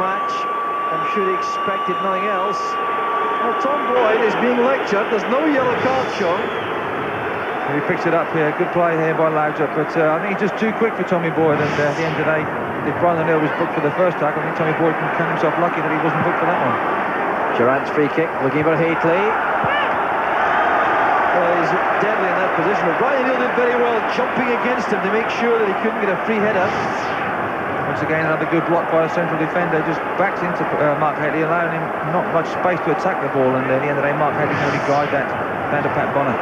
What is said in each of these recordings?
match. I'm sure he expected nothing else. Well, Tom Boyd is being lectured. There's no yellow card shown. He picks it up here. Good play here by Laudrup, but I think he's just too quick for Tommy Boyd. And at the end of the day, if Brian O'Neill was booked for the first tackle, I think Tommy Boyd can count himself lucky that he wasn't booked for that one. Durant's free kick, looking for Haitley. Well, he's deadly in that position, but Brian O'Neill did very well jumping against him to make sure that he couldn't get a free header. Once again, another good block by the central defender, just backs into Mark Haitley, allowing him not much space to attack the ball, and at the end of the day, Mark Haitley can only guide that down to Pat Bonner.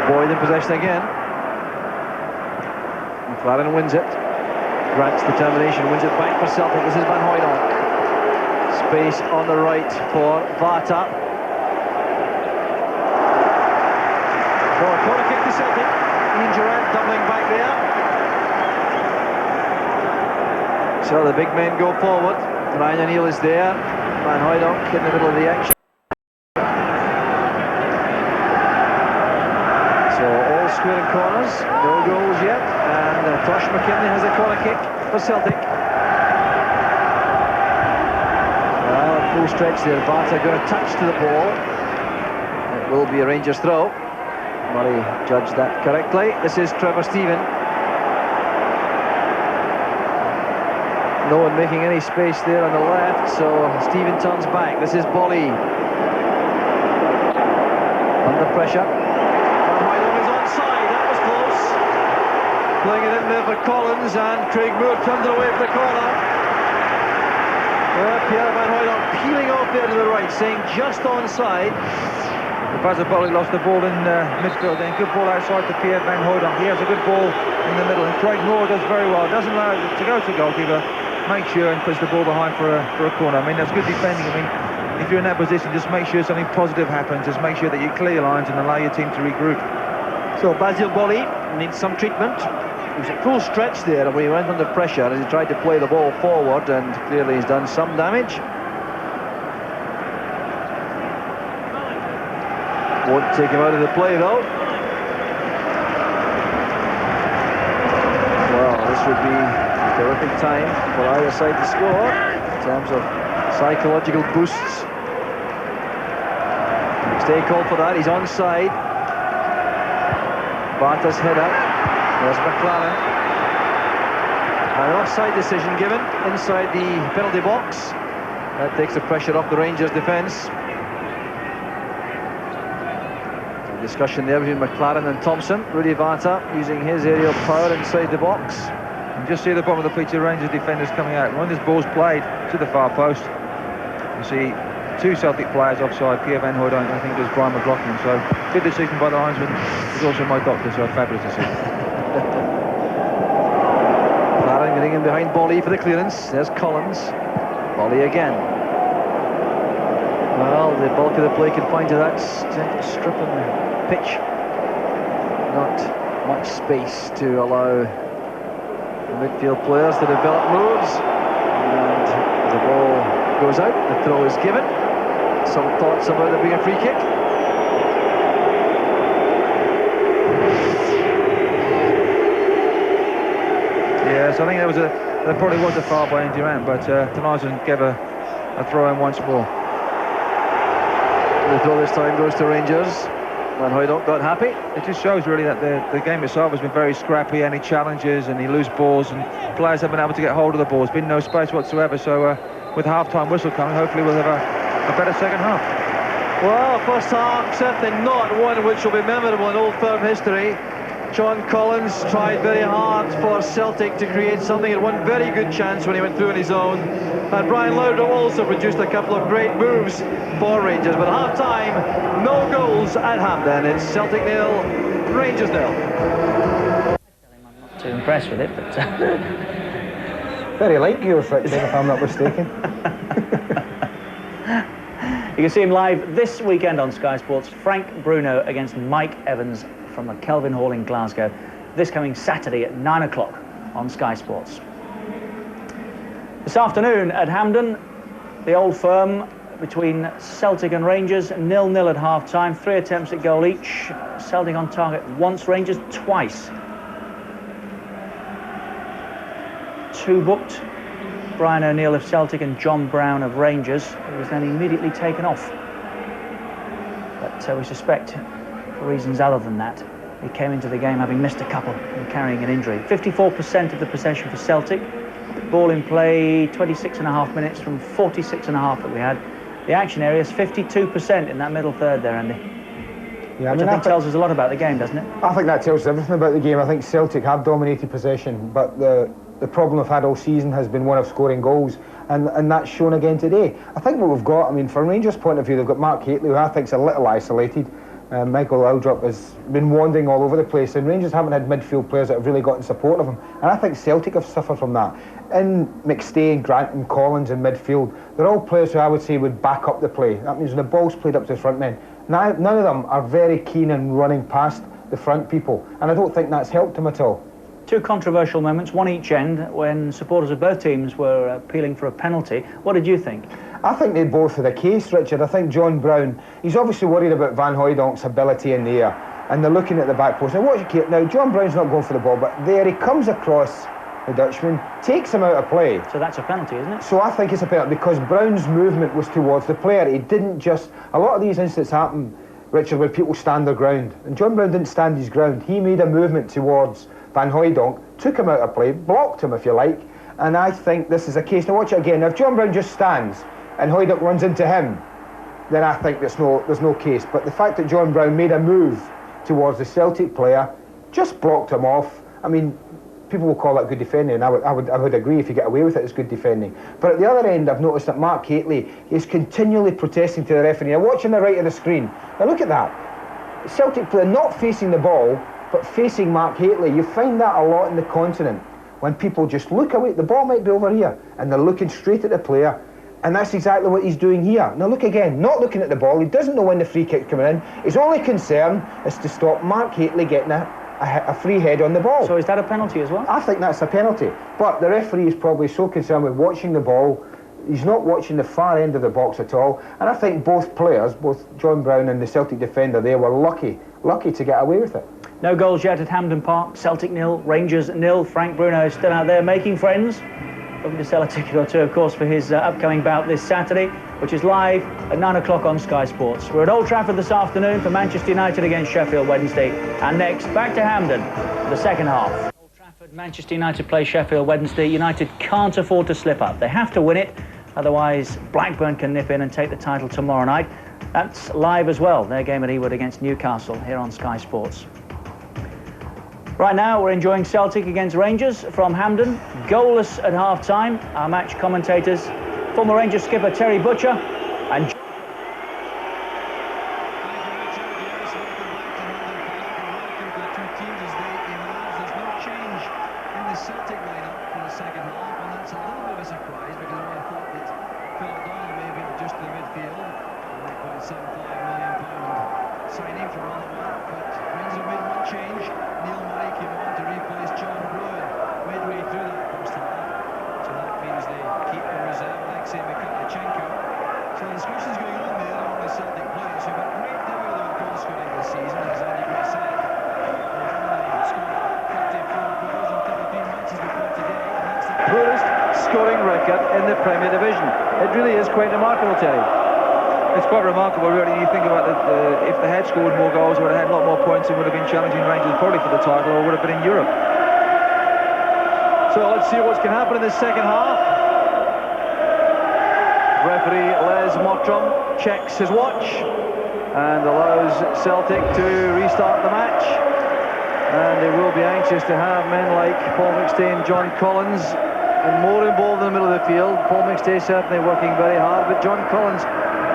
Boyd in possession again. McLaren wins it. Grant's determination wins it back for Celtic. This is Van Hooijdonk. Space on the right for Vata. For a corner kick to Celtic. Ian Durant doubling back there. So the big men go forward. Brian O'Neill is there. Van Hooijdonk in the middle of the action. Square corners, no goals yet, and Tosh McKinley has a corner kick for Celtic. Well, at full stretch there, Vata got a touch to the ball. It will be a Rangers throw. Murray judged that correctly. This is Trevor Stephen. No one making any space there on the left, so Stephen turns back. This is Bolly. Under pressure. Playing it in there for Collins, and Craig Moore turns it away from the corner. Pierre Van Hooijdonk peeling off there to the right, saying just onside. Buzzer Bolly lost the ball in midfield, then good ball outside to Pierre Van Hooijdonk. He has a good ball in the middle, and Craig Moore does very well. Doesn't allow it to go to goalkeeper, makes sure and puts the ball behind for a corner. I mean, that's good defending. I mean, if you're in that position, just make sure something positive happens. Just make sure that you clear lines and allow your team to regroup. So Basil Bolly needs some treatment. He was at full stretch there when he went under pressure as he tried to play the ball forward, and clearly he's done some damage. Won't take him out of the play though. Well, this would be a terrific time for either side to score in terms of psychological boosts. Stay called for that. He's onside. Vata's header. There's McLaren. An offside decision given inside the penalty box. That takes the pressure off the Rangers' defence. Discussion there between McLaren and Thompson. Rudy Vata using his aerial power inside the box. And just see the bottom of the pitch, the Rangers defenders coming out. When this ball's played to the far post, you see two Celtic players offside. Pierre Van Hooijdonk, I think it was Brian McLaughlin. So good decision by the linesman. He's also my doctor, so fabulous decision. McLaren getting in behind Bolly for the clearance. There's Collins. Bolly again. Well, the bulk of the play confined to that strip of the pitch. Not much space to allow the midfield players to develop moves. And the ball goes out. The throw is given. Some thoughts about there being a free kick. Yes, I think there probably was a foul by Durant, but Tennyson gave a throw in once more. The throw this time goes to Rangers. Van Hooijdonk got happy. It just shows really that the game itself has been very scrappy, and he challenges and he loses balls, and players have been able to get hold of the ball. There's been no space whatsoever, so with half-time whistle coming, hopefully we'll have a better second half. Well, first half, certainly not one which will be memorable in Old Firm history. John Collins tried very hard for Celtic to create something. He had one very good chance when he went through on his own. And Brian Laudrup also produced a couple of great moves for Rangers. But at half-time, no goals at Hampden. It's Celtic 0, Rangers 0. I'm not too impressed with it, but... Very like you, if I'm not mistaken. You can see him live this weekend on Sky Sports. Frank Bruno against Mike Evans from the Kelvin Hall in Glasgow. This coming Saturday at 9 o'clock on Sky Sports. This afternoon at Hampden, the Old Firm between Celtic and Rangers, 0-0 at half-time. 3 attempts at goal each. Celtic on target once, Rangers twice. two booked. Brian O'Neill of Celtic and John Brown of Rangers, who was then immediately taken off. But we suspect, for reasons other than that, he came into the game having missed a couple and carrying an injury. 54% of the possession for Celtic. Ball in play, 26.5 minutes from 46.5 that we had. The action area is 52% in that middle third there, Andy. Yeah, Which I think tells us a lot about the game, doesn't it? I think that tells us everything about the game. I think Celtic have dominated possession, but the problem they've had all season has been one of scoring goals, and that's shown again today. I think what we've got, I mean, from Rangers' point of view, they've got Mark Hateley, who I think is a little isolated. Michael Laudrup has been wandering all over the place, and Rangers haven't had midfield players that have really got in support of him, and I think Celtic have suffered from that. In McStay, Grant and Collins in midfield, they're all players who I would say would back up the play. That means when the ball's played up to the front men, none of them are very keen on running past the front people, and I don't think that's helped them at all. Two controversial moments, one each end, when supporters of both teams were appealing for a penalty. What did you think? I think they both had a case, Richard. I think John Brown, he's obviously worried about Van Hooydonk's ability in the air, and they're looking at the back post. Now, John Brown's not going for the ball, but there he comes across the Dutchman, takes him out of play. So that's a penalty, isn't it? So I think it's a penalty, because Brown's movement was towards the player. He didn't just... A lot of these incidents happen, Richard, where people stand their ground, and John Brown didn't stand his ground. He made a movement towards Van Hooijdonk, took him out of play, blocked him, if you like, and I think this is a case. Now watch it again. Now, if John Brown just stands and Hooijdonk runs into him, then I think there's no case. But the fact that John Brown made a move towards the Celtic player, just blocked him off, I mean, people will call that good defending, and I would agree if you get away with it, it's good defending. But at the other end, I've noticed that Mark Hateley is continually protesting to the referee. Now watch on the right of the screen. Now look at that. Celtic player not facing the ball, but facing Mark Hateley. You find that a lot in the continent, when people just look away. The ball might be over here, and they're looking straight at the player, and that's exactly what he's doing here. Now look again, not looking at the ball. He doesn't know when the free kick's coming in. His only concern is to stop Mark Hateley getting a free head on the ball. So is that a penalty as well? I think that's a penalty, but the referee is probably so concerned with watching the ball, he's not watching the far end of the box at all. And I think both players, both John Brown and the Celtic defender there, were lucky to get away with it. No goals yet at Hampden Park. Celtic 0, Rangers 0. Frank Bruno is still out there making friends. Looking to sell a ticket or two, of course, for his upcoming bout this Saturday, which is live at 9 o'clock on Sky Sports. We're at Old Trafford this afternoon for Manchester United against Sheffield Wednesday. And next, back to Hampden for the second half. Old Trafford, Manchester United play Sheffield Wednesday. United can't afford to slip up. They have to win it, otherwise Blackburn can nip in and take the title tomorrow night. That's live as well, their game at Ewood against Newcastle here on Sky Sports. Right now, we're enjoying Celtic against Rangers from Hampden. Goalless at half-time. Our match commentators, former Rangers skipper Terry Butcher and... scoring record in the Premier Division. It really is quite remarkable, Terry. It's quite remarkable, really. You think about it, if they had scored more goals, would have had a lot more points, and would have been challenging Rangers probably for the title, or would have been in Europe. So let's see what can happen in the second half. Referee Les Mottram checks his watch and allows Celtic to restart the match. And they will be anxious to have men like Paul McStay and John Collins more involved in the middle of the field. Paul McStay certainly working very hard, but John Collins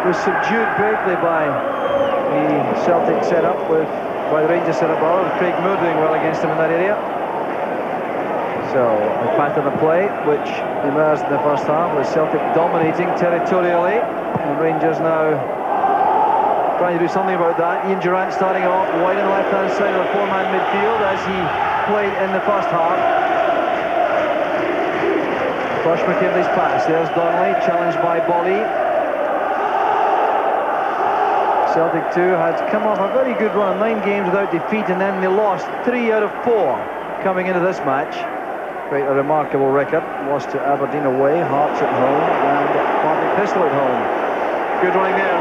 was subdued greatly by the Celtic setup, by the Rangers setup, with Craig Moore doing well against him in that area. So the pattern of play which emerged in the first half was Celtic dominating territorially, and Rangers now trying to do something about that. Ian Durrant starting off wide on the left-hand side of the four-man midfield as he played in the first half. Josh McKinley's pass. There's Donnelly, challenged by Bolly. Celtic too had come off a very good run, 9 games without defeat, and then they lost 3 out of 4 coming into this match. Quite a remarkable record. Lost to Aberdeen away, Hearts at home, and Partly Pistol at home. Good running there.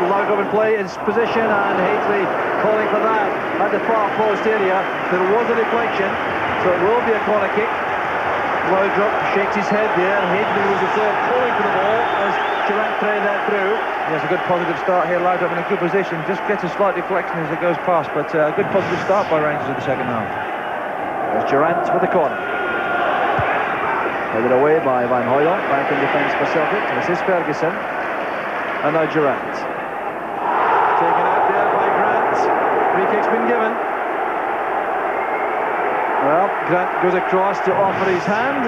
Laudrup in play, in position, and Haitley calling for that at the far post area. There was a deflection, so it will be a corner kick. Laudrup shakes his head there. Haitley was the player calling for the ball as Durant threaded that through. Yes, a good positive start here. Laudrup in a good position. Just gets a slight deflection as it goes past, but a good positive start by Rangers in the second half. There's Durant with the corner. Headed away by Van Hooydonk. Back in defence for Celtic. This is Ferguson. And now Durant. Taken out there by Grant. Free kick's been given. Well, Grant goes across to offer his hand.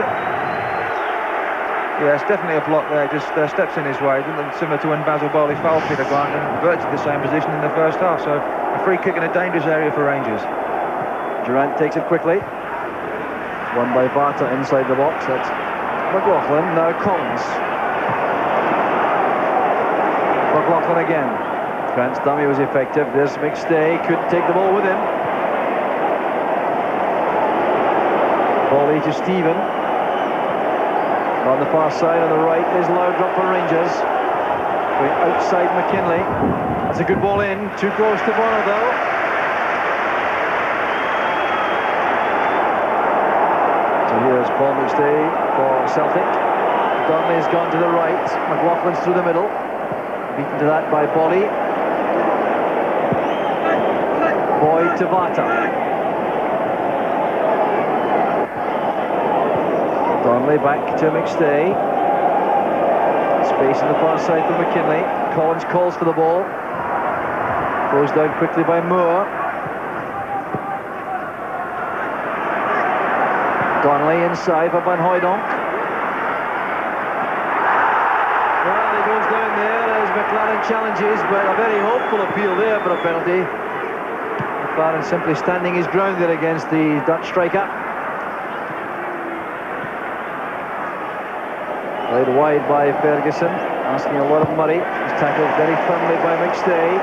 Yeah, it's definitely a block there. Just steps in his way. Similar to when Basil Bowley fouled Peter Grant in virtually the same position in the first half. So a free kick in a dangerous area for Rangers. Durant takes it quickly. Won by Barter inside the box. That's McLaughlin. Now Collins. McLaughlin again. Grant's dummy was effective. There's McStay. Couldn't take the ball with him. Volley to Stephen. On the far side, on the right is Laudrup for Rangers. Going outside McKinley. That's a good ball in. Too close to Bonner though. So here's Paul McStay for Celtic. Donnelly's gone to the right. McLaughlin's through the middle. Beaten to that by Bolly. Boyd to Vata. Donnelly back to McStay. Space on the far side for McKinley. Collins calls for the ball. Goes down quickly by Moore. Donnelly inside for Van Hooydonk. Well, he goes down there as McLaren challenges, but a very hopeful appeal there for a penalty. McLaren simply standing his ground there against the Dutch striker. Played wide by Ferguson, asking a lot of Murray. He's tackled very firmly by McStay.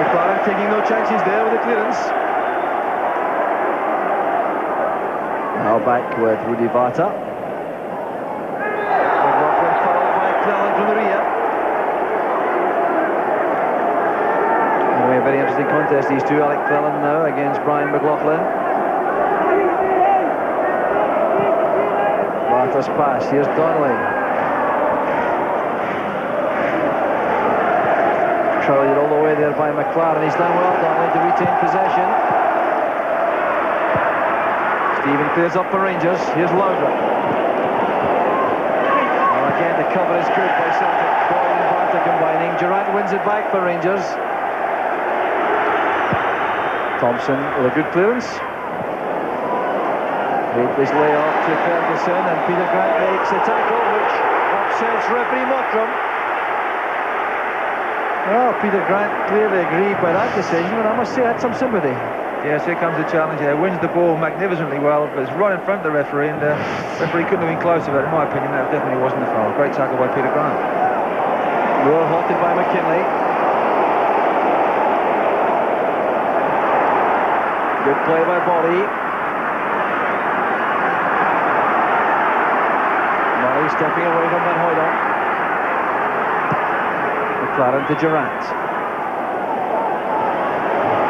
McLaren taking no chances there with the clearance. Now back with Rudy Vata. McLaughlin followed by Cleland from the rear. Anyway, a very interesting contest, these two. Alec Cleland now against Brian McLaughlin. Vata's pass, here's Donnelly. Crowded all the way there by McLaren. He's done well, Donnelly, to retain possession. Stephen clears up for Rangers. Here's Laudrup. Well, again, the cover is good by Celtic. Boyd and Vata combining. Durant wins it back for Rangers. Thompson with a good clearance. Haitley's layoff to Ferguson, and Peter Grant makes a tackle which upsets referee Mottram. Well, Peter Grant clearly agreed by that decision, and I must say I had some sympathy. Yes, here comes the challenge here. Wins the ball magnificently well, but it's right in front of the referee, and the referee couldn't have been closer. But in my opinion, that definitely wasn't a foul. Great tackle by Peter Grant. Moore halted by McKinley. Good play by Bolly. Molly stepping away from Van Hooydonk. McLaren to Durant.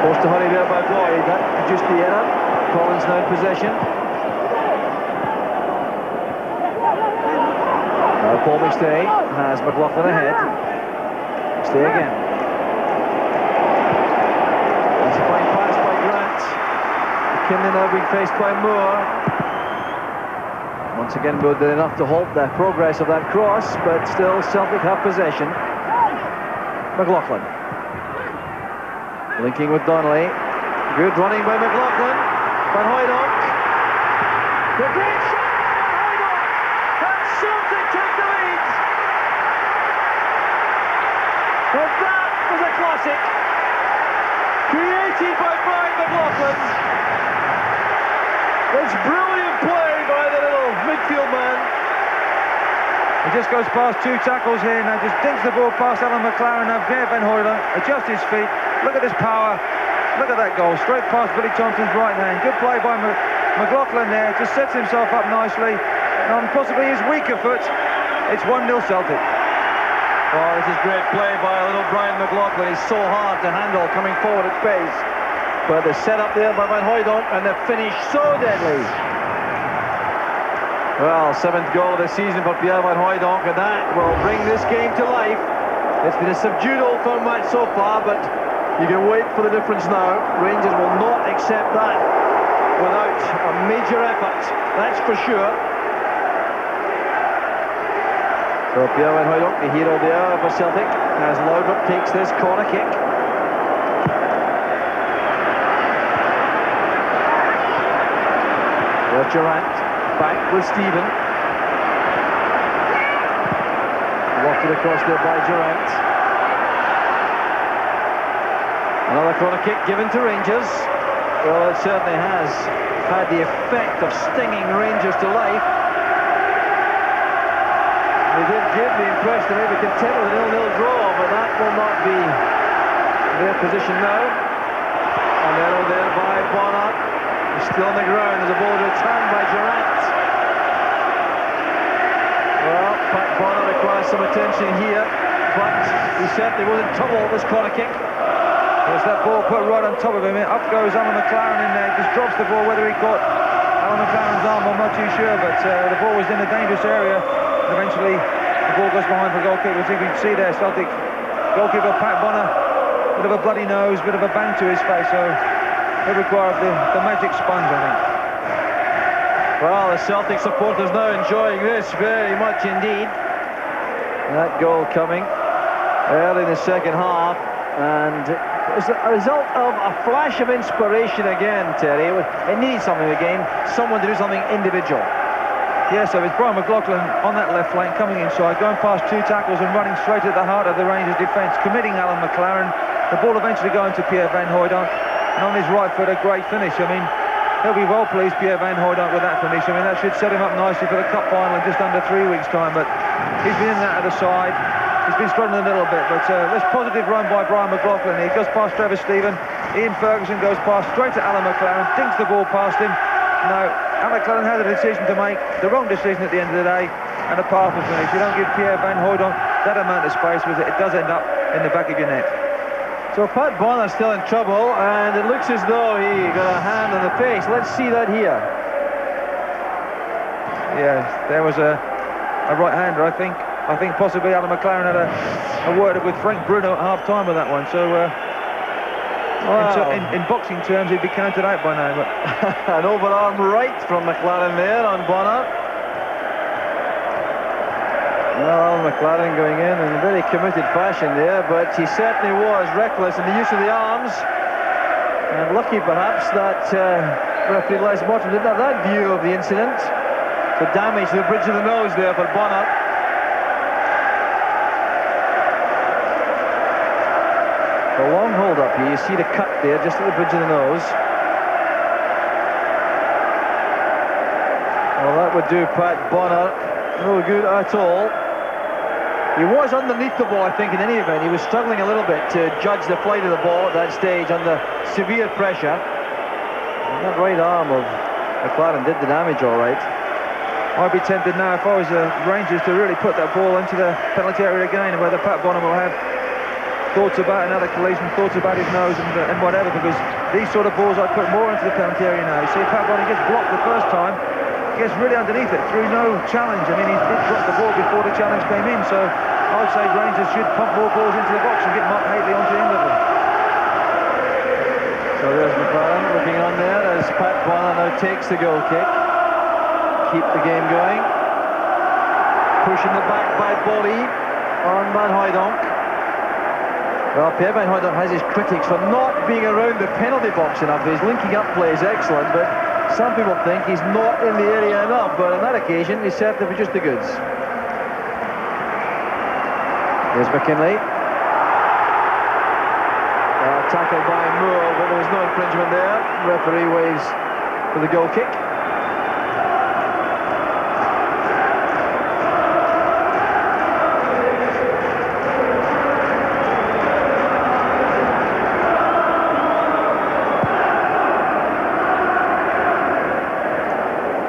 Forced to hurry there by Boyd. That produced the error. Collins now in possession. Now Paul McStay has McLaughlin ahead. McStay again. That's a fine pass by Grant. McKinley now being faced by Moore. Once again, Moore did enough to halt the progress of that cross, but still Celtic have possession. McLaughlin. Linking with Donnelly. Good running by McLaughlin. Van Hooydonk. The great shot by Van Hooydonk. And Celtic take the lead. And that was a classic. Created by Brian McLaughlin. It's brilliant play by the little midfield man. He just goes past two tackles here now, just dinks the ball past Alan McLaren. Now Van Hooydonk adjusts his feet. Look at this power. Look at that goal, straight past Billy Thompson's right hand. Good play by McLaughlin there, just sets himself up nicely. On possibly his weaker foot, it's 1-0 Celtic. Oh, this is great play by little Brian McLaughlin. He's so hard to handle coming forward at pace. But the set up there by Van Hooijdonk and the finish so deadly. Well, 7th goal of the season for Pierre Van Hooijdonk, and that will bring this game to life. It's been a subdued Old Firm match so far, but you can wait for the difference now. Rangers will not accept that without a major effort, that's for sure. So Pierre Van Hooijdonk, the hero there for Celtic, as Laudrup takes this corner kick. There's Durant, back with Stephen. Wafted across there by Durant. Another corner kick given to Rangers. Well, it certainly has had the effect of stinging Rangers to life. They did give the impression they may be content with a 0-0 draw, but that will not be their position now. And then there by Bonner. He's still on the ground. There's a ball returned by Durant. Well, Pat Bonner requires some attention here, but he certainly was in trouble with this corner kick. There's that ball put right on top of him. Up goes Alan McLaren in there. Just drops the ball. Whether he caught Alan McLaren's arm, I'm not too sure, but the ball was in a dangerous area. Eventually, the ball goes behind for a goal kick, which you can see there. Celtic goalkeeper Pat Bonner, bit of a bloody nose, bit of a bang to his face, so he'll require the magic sponge, I think. Well, the Celtic supporters now enjoying this very much indeed. That goal coming early in the second half, and it's a result of a flash of inspiration again, Terry. It needed something again, someone to do something individual. Yeah, so it's Brian McLaughlin on that left flank, coming inside, going past 2 tackles and running straight at the heart of the Rangers defence, committing Alan McLaren. The ball eventually going to Pierre Van Hooijdonk, and on his right foot a great finish. I mean, he'll be well pleased, Pierre Van Hooijdonk, with that finish. I mean, that should set him up nicely for the cup final in just under 3 weeks' time, but he's been in that at the side. He's been struggling a little bit, but this positive run by Brian McLaughlin. He goes past Trevor Stephen. Ian Ferguson goes past straight to Alan McLaren, dinks the ball past him. Now, Alan McLaren has a decision to make, the wrong decision at the end of the day, and a powerful finish. You don't give Pierre Van Hooijdonk that amount of space, because it does end up in the back of your net. So Pat Bonner's still in trouble, and it looks as though he got a hand on the face. Let's see that here. Yeah, there was a right-hander, I think. I think possibly Alan McLaren had a word with Frank Bruno at half-time with that one. So, in boxing terms, he'd be counted out by now. But an overarm right from McLaren there on Bonner. Well, McLaren going in a very committed fashion there, but he certainly was reckless in the use of the arms. And lucky, perhaps, that referee Les Morton didn't have that view of the incident. The damage to the bridge of the nose there for Bonner. A long hold up here, you see the cut there just at the bridge of the nose. Well, that would do Pat Bonner no good at all. He was underneath the ball, I think, in any event. He was struggling a little bit to judge the flight of the ball at that stage under severe pressure. And that right arm of McLaren did the damage all right. I'd be tempted now, if I was the Rangers, to really put that ball into the penalty area again, whether Pat Bonner will have thoughts about another collision, thoughts about his nose and whatever, because these sort of balls I'd put more into the penalty area now. You see, Pat Bonner gets blocked the first time, gets really underneath it through no challenge. I mean, he did drop the ball before the challenge came in, so I'd say Rangers should pump more balls into the box and get Mark Haley onto the end of them. So there's McLaren looking on there as Pat Bonner now takes the goal kick. Keep the game going. Pushing the back by Bolly on Van Hooijdonk. Well, Pierre Van Hooijdonk has his critics for not being around the penalty box enough. His linking up play is excellent, but some people think he's not in the area enough. But on that occasion, he's certainly produced the goods. Here's McKinley. Tackled by Moore, but there was no infringement there. Referee waves for the goal kick.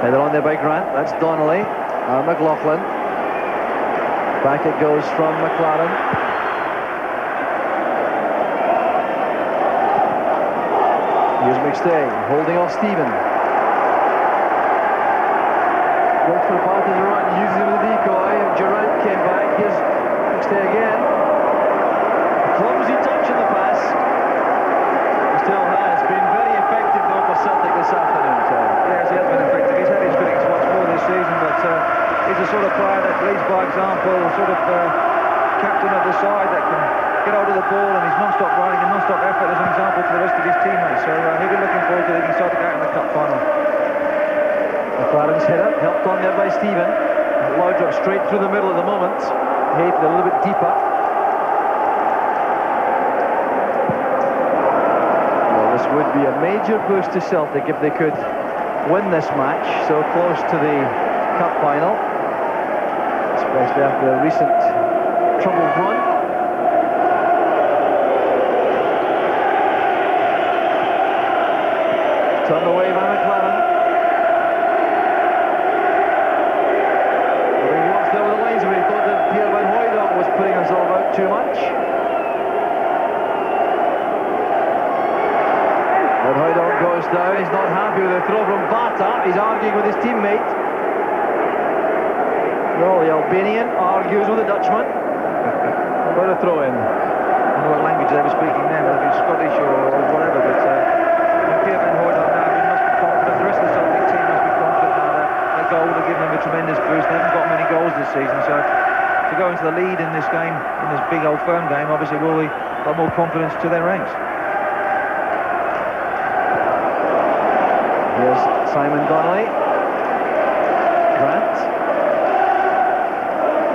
Headed on there by Grant. That's Donnelly. McLaughlin. Back it goes from McLaren. Here's McStay holding off Stephen. Went for part of the run, uses him as a decoy. Durant came back. Here's McStay again. Clumsy touch in the pass. Still has been very effective though for Celtic this afternoon, Terry. Yes, he has been effective. He's had his critics once more this season, but he's the sort of player that leads by example, sort of captain of the side that can get hold of the ball, and he's non-stop running and non-stop effort as an example to the rest of his teammates. So he'll be looking forward to leading Celtic out in the cup final. McLaren's header, helped on there by Stephen. Laudrup straight through the middle at the moment. Hayden a little bit deeper. Well, this would be a major boost to Celtic if they could win this match so close to the cup final, especially after a recent troubled run. Turned away by McLaren. But he was there with the lines where he thought that Pierre Van Hooijdonk was putting himself out too much. Van Hooijdonk goes down. He's not happy with the throw from Bata. He's arguing with his teammate. Well, the Albanian argues with the Dutchman about a throw-in. I don't know what language they were speaking then, whether it's Scottish or whatever, but Pierre Van Hooijdonk now must be confident. The rest of the Celtic team must be confident now that goal would have given them a tremendous boost. They haven't got many goals this season, so to go into the lead in this game, in this big old firm game, obviously will be a lot more confidence to their ranks. Here's Simon Donnelly. Grant.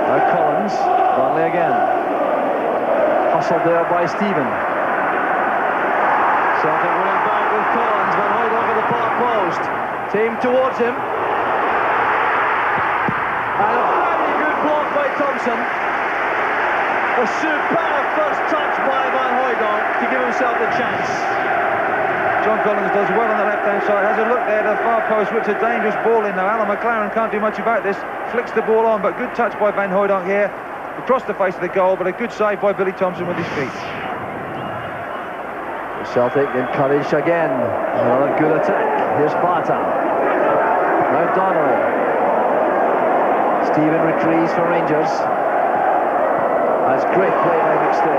Now Collins. Donnelly again. Hustled there by Stephen. Celtic running back with Collins. Van Hooijdonk at the far post. Team towards him. And a very good block by Thompson. A superb first touch by Van Hooijdonk to give himself a chance. John Collins does well on the left-hand side. Has a look there at the far post, which is a dangerous ball in now. Alan McLaren can't do much about this. Flicks the ball on, but good touch by Van Hooijdonk here. Across the face of the goal, but a good save by Billy Thompson with his feet. Celtic encouraged again. Another good attack. Here's Bata. Now Donnelly. Stephen retrieves for Rangers. That's great play by McStay.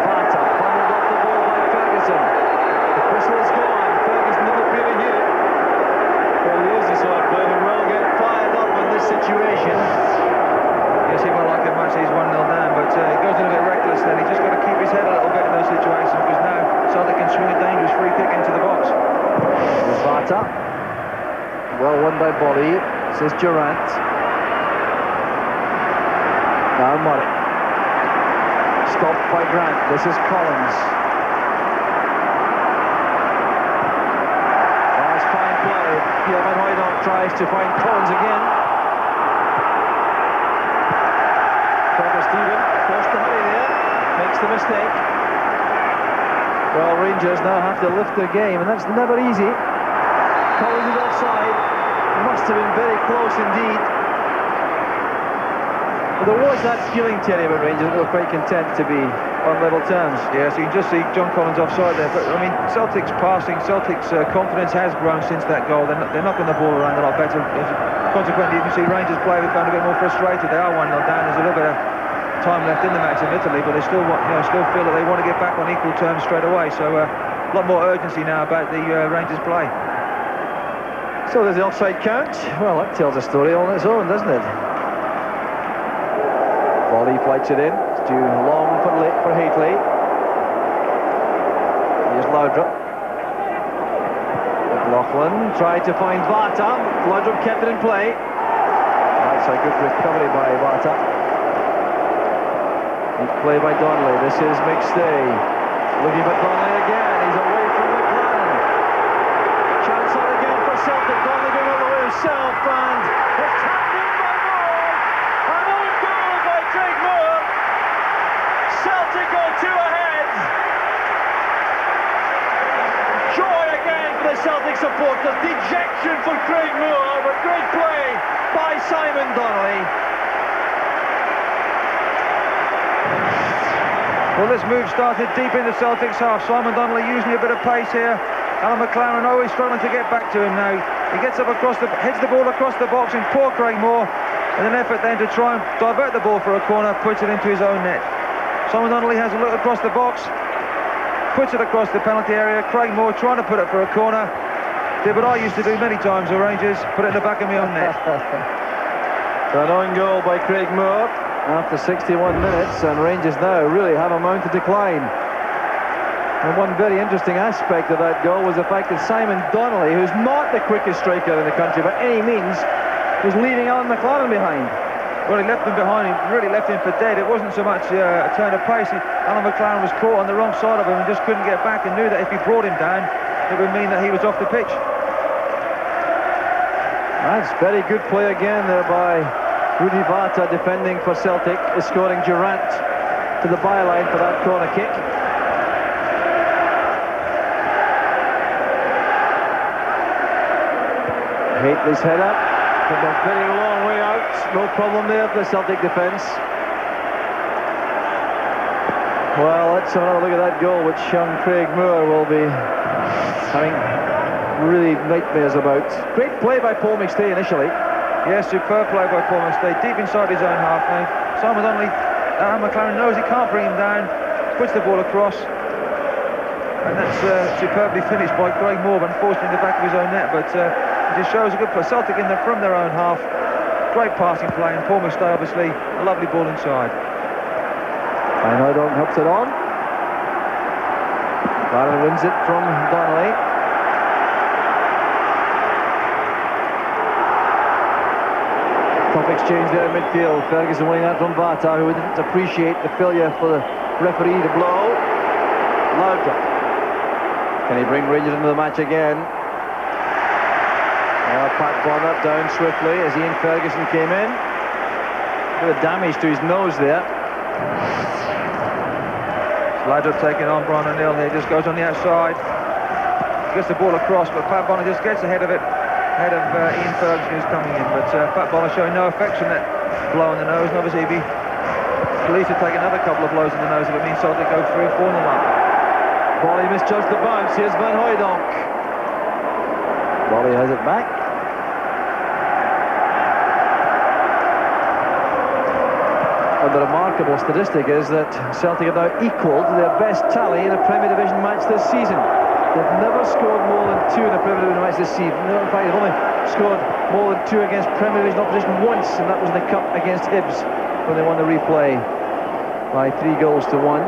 Bata bundled off the ball by Ferguson. The whistle is gone. Ferguson didn't appear to hear it. Well, he is the sort of player who will get fired up in this situation. Yes, he will like a match. He's 1-0 down, but he goes a little bit reckless then. He's just got to keep his head a little bit in those situations, because now Celtic can swing a dangerous free kick into the box. Here's Bata. Well won by Bolly. Says Durant. Now Murray. Stopped by Grant. This is Collins. That's fine play. Pierre Van Hooijdonk tries to find Collins again. Stephen forced to hurry there, makes the mistake. Well, Rangers now have to lift their game, and that's never easy. Collins is offside. Must have been very close indeed. But there was that feeling, Terry, about Rangers. They were quite content to be on level terms. Yes, you can just see John Collins offside there. But I mean, Celtic's passing, Celtic's confidence has grown since that goal. They're knocking the ball around a lot better. Consequently, you can see Rangers players have gone a bit more frustrated. They are 1-0 down. There's a little bit of time left in the match in Italy, but they still still feel that they want to get back on equal terms straight away. So a lot more urgency now about the Rangers play. So there's the offside count. Well, that tells a story on its own, doesn't it? Volley flights it in. It's too long for Haitley. Here's Laudrup. McLaughlin tried to find Bata. Laudrup kept it in play. That's a good recovery by Bata. Good play by Donnelly. This is McStay. Looking for Donnelly again. He's away from McLaren. Chance on again for Celtic. Donnelly going all the way himself, and it's tapped in by Moore. An own goal by Craig Moore. Celtic go 2 ahead. Joy again for the Celtic supporters. Dejection for Craig Moore, but great play by Simon Donnelly. Well, this move started deep in the Celtics half. Simon Donnelly using a bit of pace here. Alan McLaren always struggling to get back to him now. He gets up across heads the ball across the box, and poor Craig Moore, in an effort then to try and divert the ball for a corner, puts it into his own net. Simon Donnelly has a look across the box, puts it across the penalty area. Craig Moore trying to put it for a corner. Did what I used to do many times with Rangers, put it in the back of my own net. An own goal by Craig Moore after 61 minutes, and Rangers now really have a mounted decline. And one very interesting aspect of that goal was the fact that Simon Donnelly, who's not the quickest striker in the country by any means, was leaving Alan McLaren behind. Well, he left him behind him, really left him for dead. It wasn't so much a turn of pace. Alan McLaren was caught on the wrong side of him and just couldn't get back, and knew that if he brought him down, it would mean that he was off the pitch. That's very good play again there by Rudi Vata, defending for Celtic, escorting Durant to the byline for that corner kick. Haitley's head up from a very long way out. No problem there for the Celtic defence. Well, let's have another look at that goal, which young Craig Moore will be having really nightmares about. Great play by Paul McStay initially. Yes, superb play by Paul McStay, deep inside his own half now. Simon Donnelly, McLaren knows he can't bring him down, puts the ball across, and that's superbly finished by Craig Moore, but unfortunately in the back of his own net. But it just shows a good play. Celtic in there from their own half. Great passing play, and Paul McStay obviously a lovely ball inside. Van Hooijdonk helps it on. Barron wins it from Donnelly. Tough exchange there in midfield. Ferguson winning that from Vata, who didn't appreciate the failure for the referee to blow. Loudon. Can he bring Rangers into the match again? Pat Bonner down swiftly as Ian Ferguson came in. A bit of damage to his nose there. Laudrup taking on Brian O'Neill here, just goes on the outside. Gets the ball across, but Pat Bonner just gets ahead of it. Ahead of Ian Ferguson, who's coming in. But Pat Bonner showing no affection that blow in the nose, and obviously he'd be pleased to take another couple of blows in the nose if it means Celtic go 3 or 4 in the line. Bolly misjudged the bounce. Here's Van Hooijdonk. Bolly has it back. And the remarkable statistic is that Celtic have now equalled their best tally in a Premier Division match this season. They've never scored more than 2 in a Premier Division match this season. No, in fact, they've only scored more than 2 against Premier Division opposition once, and that was in the Cup against Hibs when they won the replay by 3 goals to 1.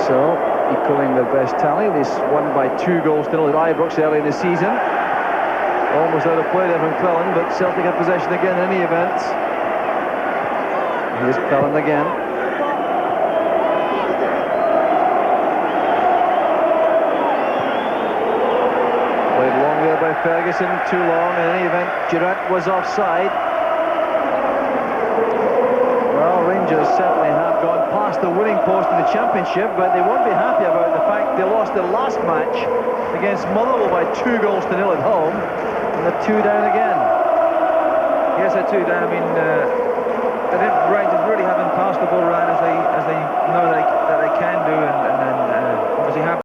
So, equalling their best tally. They won by 2 goals to 0 at Ibrox early in the season. Almost out of play there from Cleland, but Celtic have possession again in any event. Here's Cleland again. Played long there by Ferguson, too long. In any event, Durant was offside. Well, Rangers certainly have gone past the winning post in the Championship, but they won't be happy about the fact they lost their last match against Motherwell by 2 goals to 0 at home. And they're 2 down again. Yes, they're 2 down. I mean, Rangers really haven't